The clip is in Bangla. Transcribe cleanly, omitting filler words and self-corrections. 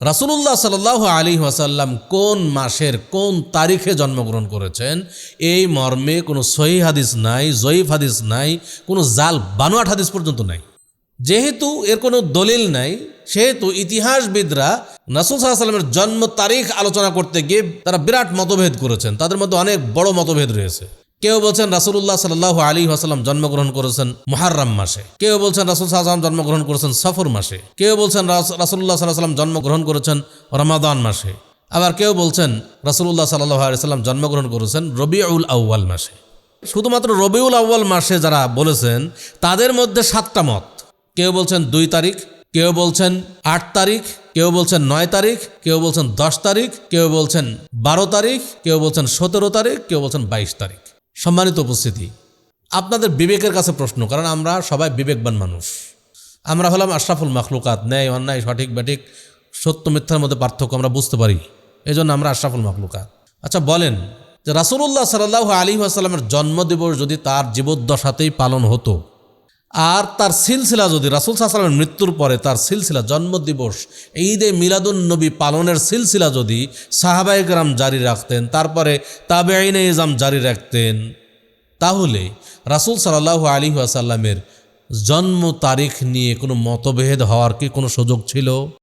রাসূলুল্লাহ সাল্লাল্লাহু আলাইহি ওয়াসাল্লাম কোন মাসের কোন তারিখে জন্মগ্রহণ করেছেন এই মর্মে কোনো সহিহ হাদিস নাই, জয়ীফ হাদিস নাই, কোনো জাল বানোয়াট হাদিস পর্যন্ত নাই। যেহেতু এর কোনো দলিল নাই, সেহেতু ইতিহাসবিদরা রাসূল সাল্লাল্লাহু আলাইহি ওয়াসাল্লামের জন্ম তারিখ আলোচনা করতে গিয়ে তারা বিরাট মতভেদ করেছেন। তাদের মধ্যে অনেক বড় মতভেদ রয়েছে। কেউ বলছেন রাসূলুল্লাহ সাল্লাল্লাহু আলাইহি ওয়াসাল্লাম জন্মগ্রহণ করেছেন মুহররম মাসে, কেউ বলছেন রাসূল সাল্লাল্লাহু আলাইহি ওয়াসাল্লাম জন্মগ্রহণ করেছেন সফর মাসে, কেউ বলছেন রাসূলুল্লাহ সাল্লাল্লাহু আলাইহি ওয়াসাল্লাম জন্মগ্রহণ করেছেন রমাদান মাসে, আবার কেউ বলছেন রাসূলুল্লাহ সাল্লাল্লাহু আলাইহি ওয়াসাল্লাম জন্মগ্রহণ করেছেন রবিউল আউয়াল মাসে। শুধুমাত্র রবিউল আউয়াল মাসে যারা বলেছেন তাদের মধ্যে 7টা মত। কেউ বলছেন 2 তারিখ, কেউ বলছেন 8 তারিখ, কেউ বলছেন 9 তারিখ, কেউ বলছেন 10 তারিখ, কেউ বলছেন 12 তারিখ, কেউ বলছেন 17 তারিখ, কেউ বলছেন 22 তারিখ। সম্মানিত উপস্থিতি, আপনাদের বিবেকের কাছে প্রশ্ন, কারণ আমরা সবাই বিবেকবান মানুষ। আমরা হলাম আশরাফুল মাখলুকাত, ন্যায় অন্যায় সঠিক ব্যাঠিক সত্য মিথ্যার মধ্যে পার্থক্য আমরা বুঝতে পারি, এই জন্য আমরা আশরাফুল মাখলুকাত। আচ্ছা বলেন যে রাসূলুল্লাহ সাল্লাল্লাহু আলাইহি ওয়াসাল্লামের জন্মদিবস যদি তার জীবদ্দশাতেই পালন হতো, আর তার সিলসিলা যদি রাসূল সাল্লাল্লাহু আলাইহি ওয়াসাল্লামের মৃত্যুর পরে তার সিলসিলা জন্মদিবস ঈদে মিলাদুন নবী পালনের সিলসিলা যদি সাহাবায়ে কেরাম জারি রাখতেন, তারপরে তাবেঈনে ইজম জারি রাখতেন, তাহলে রাসূল সাল্লাল্লাহু আলাইহি ওয়াসাল্লামের জন্ম তারিখ নিয়ে কোনো মতভেদ হওয়ার কি কোনো সুযোগ ছিল?